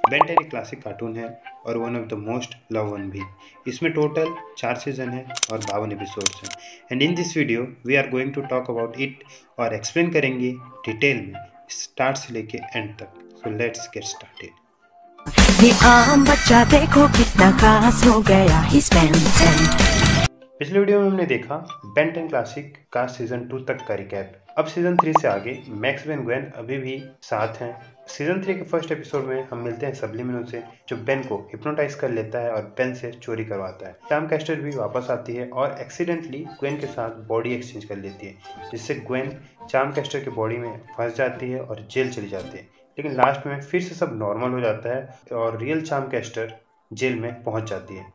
Ben 10 एक classic cartoon है और one of the most love one भी। इसमें टोटल 4 सीजन है और 52 एपिसोड्स हैं। And in this video we are going to talk about it और एक्सप्लेन करेंगे डिटेल में स्टार्ट से लेके एंड तक। So let's get started. ये आम बच्चा देखो कितना खास हो गया He's Ben 10। पिछले वीडियो में हमने देखा बेन 10 क्लासिक का सीजन 2 तक का रिकैप। अब सीजन 3 से आगे मैक्स बेन ग्वेन अभी भी साथ हैं। सीजन 3 के फर्स्ट एपिसोड में हम मिलते हैं सबलिमिनल से, जो बेन को हिप्नोटाइज कर लेता है और बेन से चोरी करवाता है। चार्म कैस्टर भी वापस आती है और एक्सीडेंटली ग्वेन के साथ बॉडी एक्सचेंज कर लेती है, जिससे ग्वेन चार्म कैस्टर की बॉडी में फंस जाती है और जेल चली जाती है। लेकिन लास्ट में फिर से सब नॉर्मल हो जाता है और रियल चार्म कैस्टर जेल में पहुंच जाती है।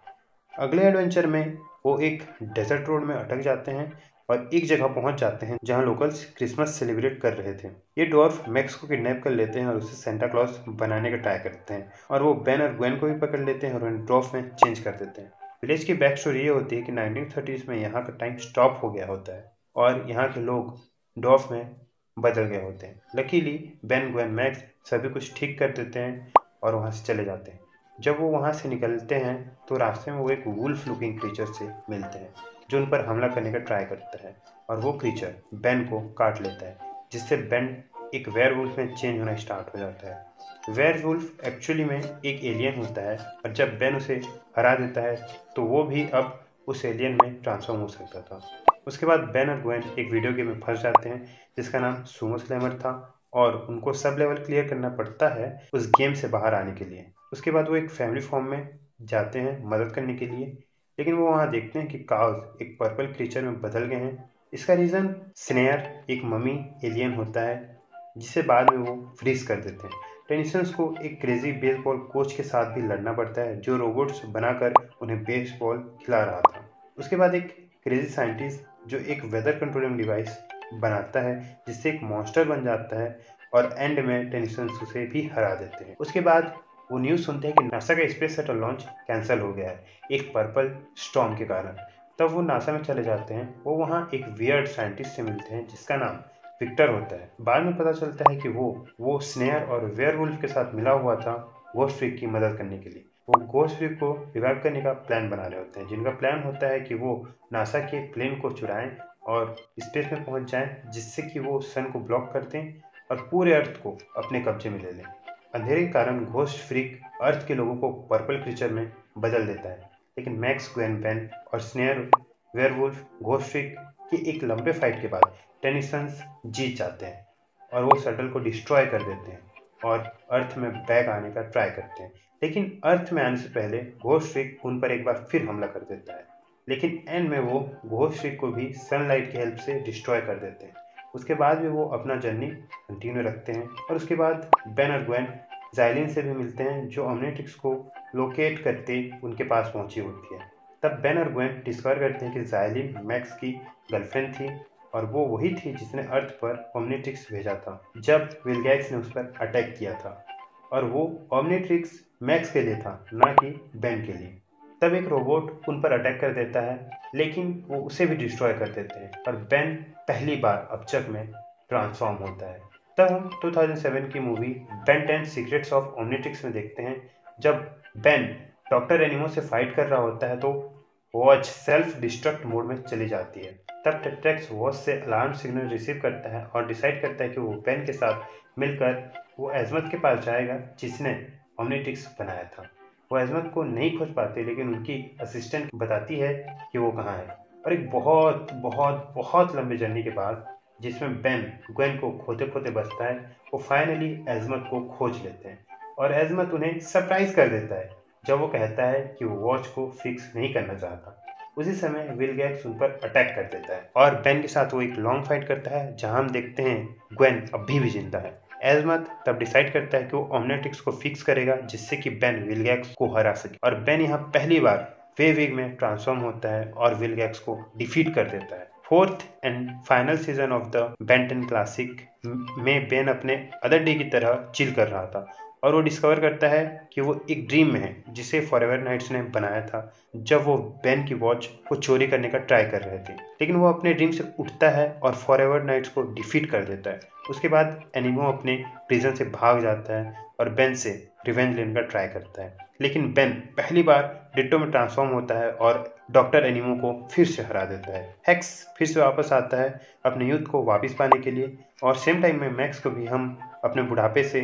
अगले एडवेंचर में वो एक डेजर्ट रोड में अटक जाते हैं और एक जगह पहुंच जाते हैं जहां लोकल्स क्रिसमस सेलिब्रेट कर रहे थे। ये डॉर्फ मैक्स को किडनैप कर लेते हैं और उसे सेंटा क्लॉज बनाने का ट्राई करते हैं और वो बेन और ग्वेन को भी पकड़ लेते हैं और उन्हें डॉर्फ में चेंज कर देते हैं। विलेज की बैक स्टोरी ये होती है कि 1930s में यहाँ का टाइम स्टॉप हो गया होता है और यहाँ के लोग डॉर्फ में बदल गए होते हैं। लकीली बेन, ग्वेन, मैक्स सभी कुछ ठीक कर देते हैं और वहाँ से चले जाते हैं। जब वो वहाँ से निकलते हैं तो रास्ते में वो एक वुल्फ लुकिंग क्रीचर से मिलते हैं जो उन पर हमला करने का ट्राई करता है और वो क्रीचर बेन को काट लेता है, जिससे बेन एक वेयरवुल्फ में चेंज होना स्टार्ट हो जाता है। वेयरवुल्फ एक्चुअली में एक एलियन होता है और जब बेन उसे हरा देता है तो वो भी अब उस एलियन में ट्रांसफॉर्म हो सकता था। उसके बाद बेन और ग्वेन एक वीडियो गेम में फंस जाते हैं जिसका नाम सुमो स्लैमर था और उनको सब लेवल क्लियर करना पड़ता है उस गेम से बाहर आने के लिए। उसके बाद वो एक फैमिली फॉर्म में जाते हैं मदद करने के लिए, लेकिन वो वहाँ देखते हैं कि काउज एक पर्पल क्रीचर में बदल गए हैं। इसका रीज़न स्नेयर एक ममी एलियन होता है जिसे बाद में वो फ्रीज कर देते हैं। टेनिसंस को एक क्रेजी बेसबॉल कोच के साथ भी लड़ना पड़ता है जो रोबोट्स बनाकर उन्हें बेसबॉल खिला रहा था। उसके बाद एक क्रेजी साइंटिस्ट जो एक वेदर कंट्रोलिंग डिवाइस बनाता है जिससे एक मॉन्स्टर बन जाता है और एंड में टेनिसंस उसे भी हरा देते हैं। उसके बाद वो न्यूज़ सुनते हैं कि नासा का स्पेस शटल लॉन्च कैंसिल हो गया है एक पर्पल स्टॉर्म के कारण। तब वो नासा में चले जाते हैं। वो वहाँ एक वियर्ड साइंटिस्ट से मिलते हैं जिसका नाम विक्टर होता है। बाद में पता चलता है कि वो स्नेयर और वेयरवुल्फ के साथ मिला हुआ था घोस्ट फ्रीक की मदद करने के लिए। वो घोस्ट फ्रीक को रिवाइव करने का प्लान बना रहे होते हैं, जिनका प्लान होता है कि वो नासा के प्लेन को चुराएं और स्पेस में पहुंच जाएं, जिससे कि वो सन को ब्लॉक कर दें और पूरे अर्थ को अपने कब्जे में ले लें। अंधेरे के कारण घोस्ट फ्रीक अर्थ के लोगों को पर्पल क्रीचर में बदल देता है, लेकिन मैक्स, ग्वेन, बेन और स्नेयर वेयरवुल्फ घोस्ट फ्रीक की एक लंबे फाइट के बाद टेनिसंस जीत जाते हैं और वो शटल को डिस्ट्रॉय कर देते हैं और अर्थ में बैक आने का ट्राई करते हैं। लेकिन अर्थ में आने से पहले घोस्ट फ्रीक उन पर एक बार फिर हमला कर देता है, लेकिन एंड में वो घोस्ट फ्रीक को भी सनलाइट की हेल्प से डिस्ट्रॉय कर देते हैं। उसके बाद भी वो अपना जर्नी कंटिन्यू रखते हैं और उसके बाद बेन और ग्वेन ज़ाइलिन से भी मिलते हैं जो ओमनिट्रिक्स को लोकेट करते उनके पास पहुंची होती है। तब बेन और ग्वेन डिस्कवर करते हैं कि ज़ाइलिन मैक्स की गर्लफ्रेंड थी और वो वही थी जिसने अर्थ पर ओमनिट्रिक्स भेजा था जब विलगैक्स ने उस पर अटैक किया था, और वो ओमनिट्रिक्स मैक्स के लिए था, ना कि बेन के लिए। तब एक रोबोट उन पर अटैक कर देता है, लेकिन वो उसे भी डिस्ट्रॉय कर देते हैं और बेन पहली बार अपचक में ट्रांसफॉर्म होता है। तब हम 2007 की movie Ben 10 secrets of Omnitrix में देखते हैं जब बेन डॉक्टर एनिमो से फाइट कर रहा होता है तो वॉच सेल्फ डिस्ट्रक्ट मोड में चली जाती है। तब टेट्रेक्स वॉच से अलार्म सिग्नल रिसीव करता है और डिसाइड करता है कि वो बेन के साथ मिलकर वो एजमत के पास जाएगा जिसने ओमनिट्रिक्स बनाया था। वो एजमत को नहीं खोज पाते, लेकिन उनकी असिस्टेंट बताती है कि वो कहाँ है। और एक बहुत बहुत बहुत लंबी जर्नी के बाद जिसमें बेन ग्वेन को खोते खोते बचता है, वो फाइनली एजमत को खोज लेते हैं और एजमत उन्हें सरप्राइज कर देता है जब वो कहता है कि वो वॉच को फिक्स नहीं करना चाहता। उसी समय विलगैक्स उन पर अटैक कर देता है और बेन के साथ वो एक लॉन्ग फाइट करता है जहां हम देखते हैं ग्वेन अभी भी जिंदा है। एजमत तब डिसाइड करता है कि वो ओमनिट्रिक्स को फिक्स करेगा जिससे कि बेन विलगैक्स को हरा सके, और बेन यहाँ पहली बार वेविग में ट्रांसफॉर्म होता है और विलगैक्स को डिफीट कर देता है। Fourth and final season of the Ben 10 classic में बेन अपने अदर डे की तरह चिल कर रहा था और वो डिस्कवर करता है कि वो एक ड्रीम में है जिसे फॉरएवर नाइट्स ने बनाया था जब वो बेन की वॉच को चोरी करने का ट्राई कर रहे थे। लेकिन वो अपने ड्रीम से उठता है और फॉरएवर नाइट्स को डिफीट कर देता है। उसके बाद एनिमो अपने प्रिजन से भाग जाता है और बेन से रिवेंज लेने का ट्राई करता है। लेकिन बेन पहली बार डिट्टो में ट्रांसफॉर्म होता है और डॉक्टर एनिमो को फिर से हरा देता है। हेक्स फिर से वापस आता है अपने यूथ को वापस पाने के लिए, और सेम टाइम में मैक्स को भी हम अपने बुढ़ापे से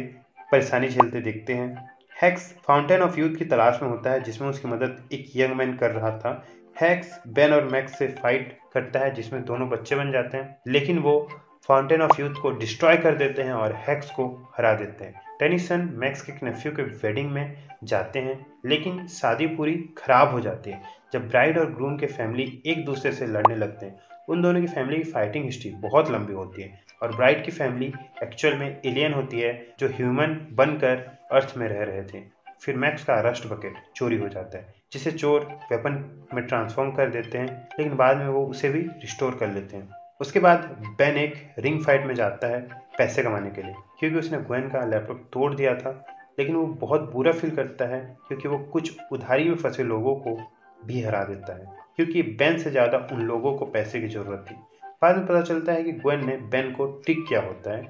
परेशानी झेलते देखते हैं। हेक्स फाउंटेन ऑफ यूथ की तलाश में होता है जिसमें उसकी मदद एक यंग मैन कर रहा था। हेक्स बेन और मैक्स से फाइट करता है जिसमें दोनों बच्चे बन जाते हैं, लेकिन वो फाउंटेन ऑफ यूथ को डिस्ट्रॉय कर देते हैं और हेक्स को हरा देते हैं। टेनिसन मैक्स के नेफ्यू के वेडिंग में जाते हैं, लेकिन शादी पूरी खराब हो जाती है जब ब्राइड और ग्रूम के फैमिली एक दूसरे से लड़ने लगते हैं। उन दोनों की फैमिली की फाइटिंग हिस्ट्री बहुत लंबी होती है और ब्राइड की फैमिली एक्चुअल में एलियन होती है जो ह्यूमन बनकर अर्थ में रह रहे थे। फिर मैक्स का रस्ट बकेट चोरी हो जाता है जिसे चोर वेपन में ट्रांसफॉर्म कर देते हैं, लेकिन बाद में वो उसे भी रिस्टोर कर लेते हैं। उसके बाद बेन एक रिंग फाइट में जाता है पैसे कमाने के लिए, क्योंकि उसने ग्वेन का लैपटॉप तोड़ दिया था। लेकिन वो बहुत बुरा फील करता है क्योंकि वो कुछ उधारी में फंसे लोगों को भी हरा देता है, क्योंकि बेन से ज़्यादा उन लोगों को पैसे की ज़रूरत थी। बाद में पता चलता है कि ग्वेन ने बेन को ट्रिक किया होता है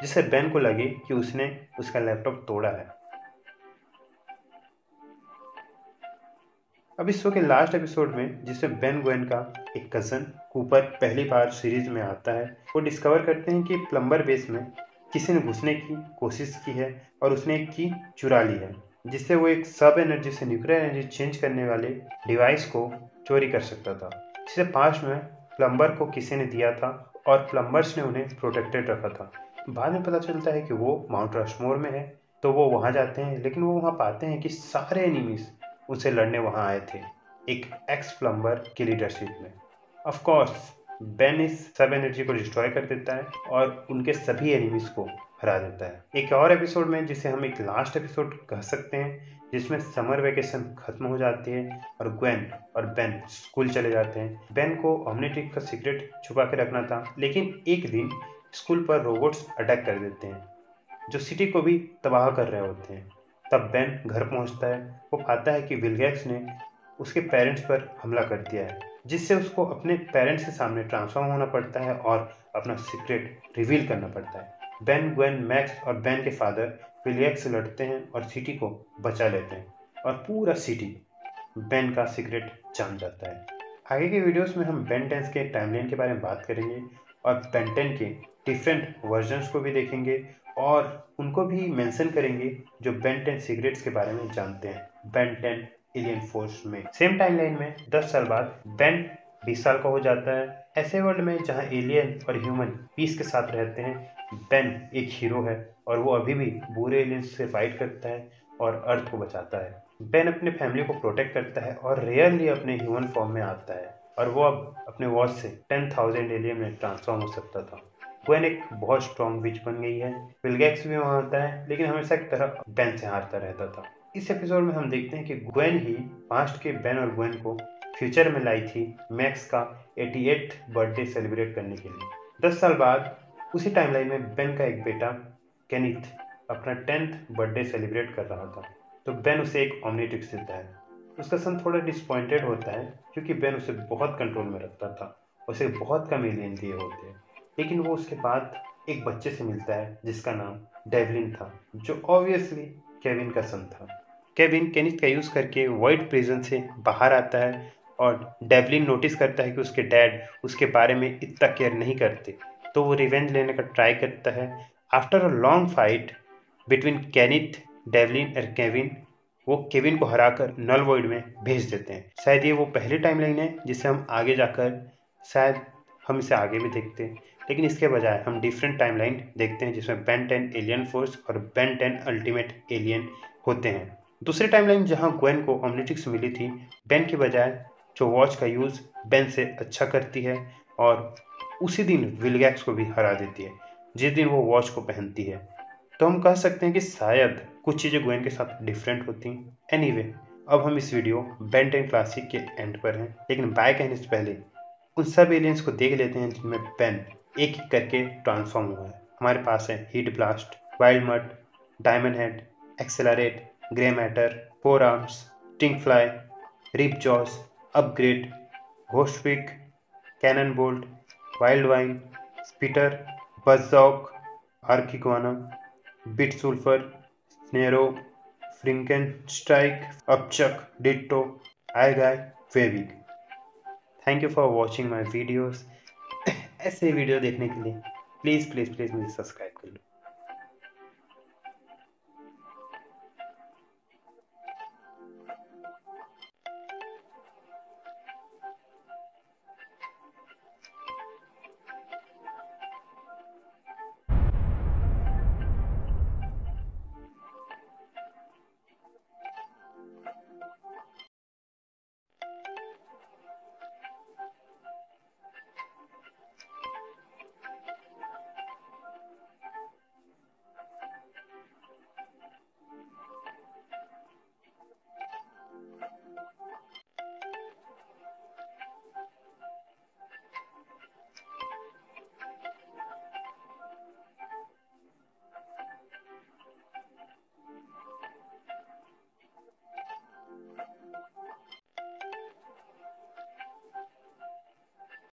जिससे बेन को लगे कि उसने उसका लैपटॉप तोड़ा है। अब इस शो के लास्ट एपिसोड में जिसमें बेन ग्वेन का एक कज़न कूपर पहली बार सीरीज में आता है, वो डिस्कवर करते हैं कि प्लम्बर बेस में किसी ने घुसने की कोशिश की है और उसने एक की चुरा ली है जिससे वो एक सब एनर्जी से न्यूक्लियर एनर्जी चेंज करने वाले डिवाइस को चोरी कर सकता था, जिसे पास्ट में प्लम्बर को किसी ने दिया था और प्लम्बर्स ने उन्हें प्रोटेक्टेड रखा था। बाद में पता चलता है कि वो माउंट रशमोर में है, तो वो वहाँ जाते हैं, लेकिन वो वहाँ पाते हैं कि सारे एनिमीज उनसे लड़ने वहाँ आए थे एक एक्स प्लम्बर की लीडरशिप में। ऑफ कोर्स बेन इस सब एनर्जी को डिस्ट्रॉय कर देता है और उनके सभी एनिमीज को हरा देता है। एक और एपिसोड में जिसे हम एक लास्ट एपिसोड कह सकते हैं, जिसमें समर वेकेशन खत्म हो जाती है और ग्वेन और बेन स्कूल चले जाते हैं। बेन को ओमनीट्रिक का सीक्रेट छुपा के रखना था, लेकिन एक दिन स्कूल पर रोबोट्स अटैक कर देते हैं जो सिटी को भी तबाह कर रहे होते हैं। तब बेन घर पहुंचता है। वो पाता है कि विलगैक्स ने उसके पेरेंट्स पर हमला कर दिया है, जिससे उसको अपने पेरेंट्स के सामने ट्रांसफॉर्म होना पड़ता है और अपना सीक्रेट रिवील करना पड़ता है। बेन, ग्वेन, मैक्स और बेन के फादर विलगैक्स से लड़ते हैं और सिटी को बचा लेते हैं और पूरा सिटी बेन का सीक्रेट जान जाता है। आगे के वीडियोस में हम बेन 10 के टाइमलाइन के बारे में बात करेंगे और बेन 10 के डिफरेंट वर्जन्स को भी देखेंगे और उनको भी मेंशन करेंगे जो बेन 10 सीक्रेट्स के बारे में जानते हैं बेन 10 एलियन फोर्स में। सेम टाइमलाइन में 10 साल बाद बेन 20 साल का हो जाता है। ऐसे वर्ल्ड में जहां एलियन और ह्यूमन पीस के साथ रहते हैं, बेन एक हीरो है और वो अभी भी बुरे एलियंस से फाइट करता है और अर्थ को बचाता है। बेन अपने फैमिली को प्रोटेक्ट करता है और रेयरली अपने ह्यूमन फॉर्म में आता है और वो अब अपने वॉच से 10,000 एलियन में ट्रांसफॉर्म हो सकता था। ग्वेन एक बहुत स्ट्रॉन्ग विच बन गई है। विलगैक्स भी वहाँ आता है, लेकिन हमेशा एक तरह बेन से हारता रहता था। इस एपिसोड में हम देखते हैं कि ग्वेन ही पास्ट के बेन और ग्वेन को फ्यूचर में लाई थी मैक्स का 88th बर्थडे सेलिब्रेट करने के लिए। 10 साल बाद उसी टाइमलाइन में बेन का एक बेटा केनिथ अपना 10th बर्थडे सेलिब्रेट कर रहा था, तो बेन उसे एक ओमनीट्रिक्स देता है। उसका सन थोड़ा डिसपॉइंटेड होता है क्योंकि बेन उसे बहुत कंट्रोल में रखता था, उसे बहुत कम एलियन दिए होते हैं। लेकिन वो उसके बाद एक बच्चे से मिलता है जिसका नाम डेवलिन था, जो ऑब्वियसली केविन का सन था। केविन केनिथ का यूज़ करके वॉइड प्रिजन से बाहर आता है और डेवलिन नोटिस करता है कि उसके डैड उसके बारे में इतना केयर नहीं करते, तो वो रिवेंज लेने का ट्राई करता है। After a long fight between Kenneth, Devlin और केविन, वो केविन को हराकर नल वॉइड में भेज देते हैं। शायद ये वो पहली टाइमलाइन है जिसे हम आगे जाकर शायद हम इसे आगे भी देखते हैं, लेकिन इसके बजाय हम डिफरेंट टाइमलाइन देखते हैं जिसमें बेन 10 एलियन फोर्स और बेन 10 अल्टीमेट एलियन होते हैं। दूसरी टाइमलाइन जहां ग्वेन को ओमनीट्रिक्स मिली थी, बेन की बजाय जो वॉच का यूज़ बेन से अच्छा करती है और उसी दिन विलगैक्स को भी हरा देती है जिस दिन वो वॉच को पहनती है। तो हम कह सकते हैं कि शायद कुछ चीज़ें ग्वेन के साथ डिफरेंट होती हैं। एनीवे, अब हम इस वीडियो बेन 10 क्लासिक के एंड पर हैं, लेकिन बाय कहने से पहले उन सब एलियंस को देख लेते हैं जिनमें बेन एक एक करके ट्रांसफॉर्म हुआ है। हमारे पास है Heatblast, Wildmutt, Diamondhead, accelerate, Grey Matter, Four Arms, Stinkfly, Ripjaws, Upgrade, घोस्टविक, Cannonbolt, Wildvine, Spitter, बजॉक, आर्किगोना, बिट सुल्फर, स्नेरो, फ्रिंकन स्ट्राइक, अपचक, डिट्टो, आईगाय, वेविक। Thank you for watching my videos. ऐसे video देखने के लिए प्लीज़ प्लीज़ प्लीज़ मुझे सब्सक्राइब